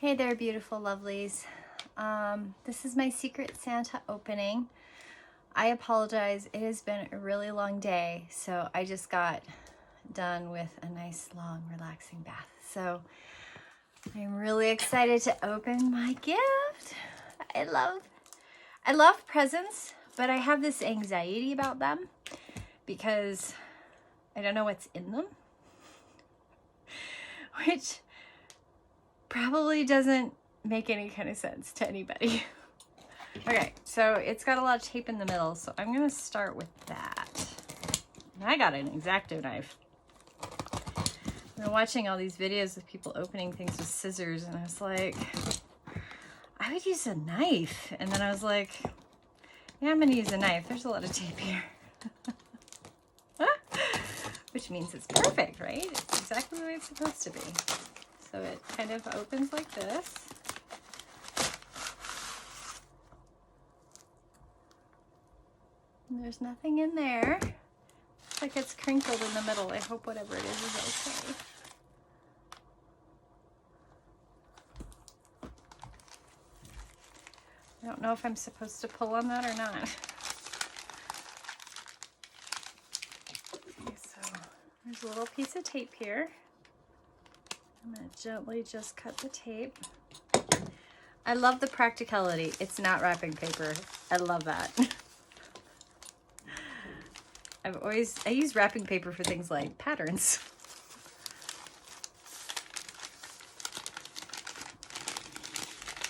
Hey there, beautiful lovelies. This is my Secret Santa opening. I apologize. It has been a really long day, so I just got done with a nice, long, relaxing bath. So I'm really excited to open my gift. I love presents, but I have this anxiety about them because I don't know what's in them, which probably doesn't make any kind of sense to anybody. Okay, so it's got a lot of tape in the middle, so I'm gonna start with that. And I got an X-Acto knife. I've been watching all these videos of people opening things with scissors, and I was like, I would use a knife. And then I was like, yeah, I'm gonna use a knife. There's a lot of tape here. Which means it's perfect, right? It's exactly the way it's supposed to be. So it kind of opens like this. And there's nothing in there. Looks like it's crinkled in the middle. I hope whatever it is okay. I don't know if I'm supposed to pull on that or not. Okay, so there's a little piece of tape here. I'm going to gently just cut the tape. I love the practicality. It's not wrapping paper. I love that. I use wrapping paper for things like patterns.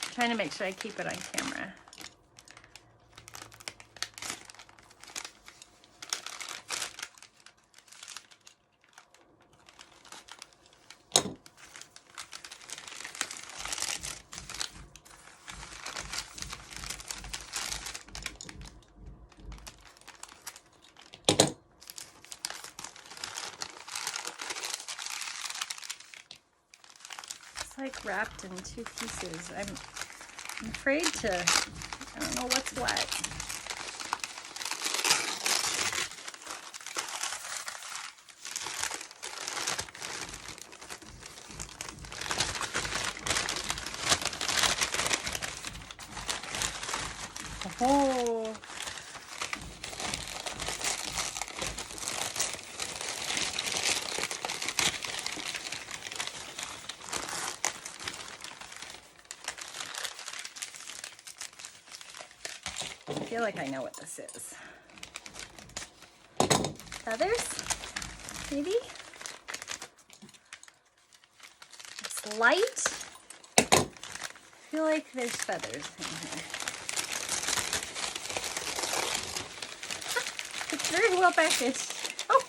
I'm trying to make sure I keep it on camera. Like wrapped in two pieces. I'm afraid to, I don't know what's what. Oh. I feel like I know what this is. Feathers? Maybe? It's light. I feel like there's feathers in here. It's very well packaged. Oh!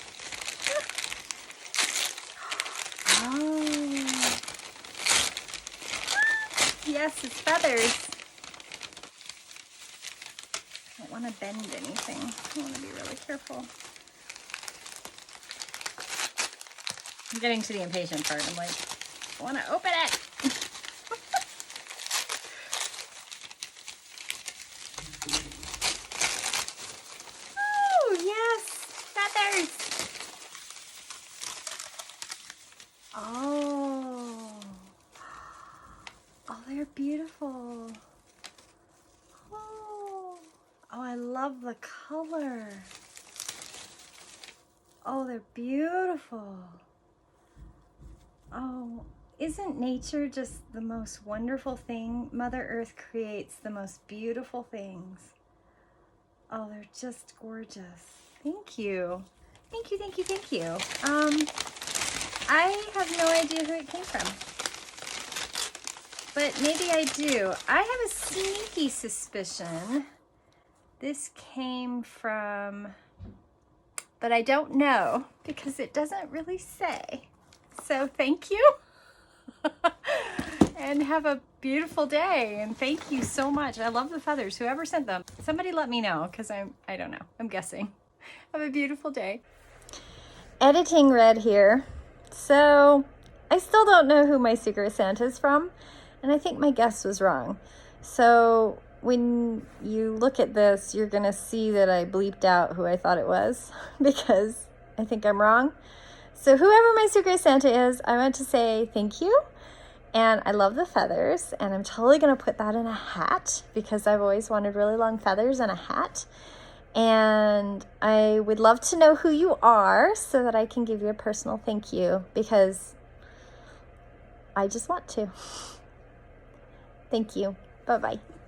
Oh! Yes, it's feathers. I don't want to bend anything. I want to be really careful. I'm getting to the impatient part. I'm like, I want to open it. Oh, yes, feathers. Oh, they're beautiful. Oh, I love the color. Oh, they're beautiful. Oh, isn't nature just the most wonderful thing? Mother Earth creates the most beautiful things. Oh, they're just gorgeous. Thank you. Thank you, thank you, thank you. I have no idea who it came from. But maybe I do. I have a sneaky suspicion this came from, but I don't know because it doesn't really say. So thank you. And have a beautiful day. And thank you so much. I love the feathers. Whoever sent them. Somebody let me know because I don't know. I'm guessing. Have a beautiful day. Editing Red here. So I still don't know who my Secret Santa is from. And I think my guess was wrong. So when you look at this, you're going to see that I bleeped out who I thought it was because I think I'm wrong. So whoever my Secret Santa is, I want to say thank you And I love the feathers, and I'm totally gonna put that in a hat because I've always wanted really long feathers in a hat. And I would love to know who you are so that I can give you a personal thank you, because I just want to. Thank you. Bye-bye.